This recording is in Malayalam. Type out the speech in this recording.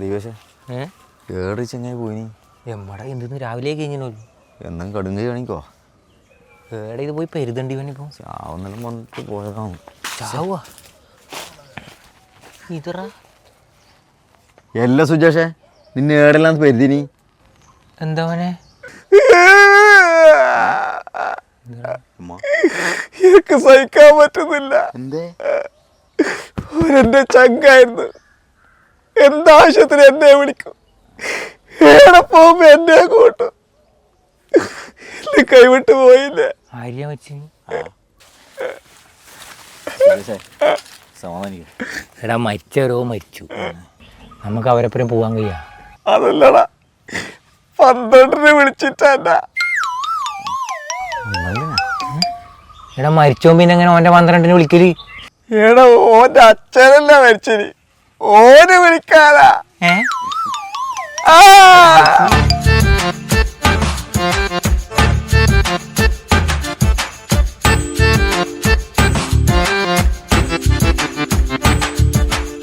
ദിവസം കേറി ചെങ്ങായി പോയിനി എമ്മടാ എന്തെന്ന് രാവിലെ കഴിഞ്ഞോ എന്നും കടുങ്കൈ കാണിക്കോ ഏടെ ഇത് പോയി പെരുതണ്ടി വന്നിപ്പോ ചാവുന്നെല്ലാം വന്നിട്ട് പോയതാണ്. ചാവുക ഇതറാ എല്ലാ സുജേഷേ നിന്നെ ഏടെല്ലാം പെരുതിനി എന്താ മോനെ എനിക്ക് സഹിക്കാൻ പറ്റുന്നില്ല. എന്തേ എന്റെ ചങ്കായിരുന്നു. എന്താവശ്യത്തിന് എന്നെ വിളിക്കും, ഏടെ പോകുമ്പോ എന്നെ കൂട്ടും. എന്നെ കൈവിട്ട് പോയില്ലേ. ആര്യ വെച്ച് എടാ മരിച്ചവരോ മരിച്ചു, നമുക്ക് അവരെപ്പുറം പോകാൻ കഴിയാ. അതല്ലടാ 12 വിളിച്ചിട്ടാ. എടാ മരിച്ചോ പിന്നെ എങ്ങനെ ഓൻ്റെ 12 വിളിക്കല്? ഏടാ ഓന്റെ അച്ഛനല്ല മരിച്ചത്, ഓന് വിളിക്കാനാ. ഏ ആ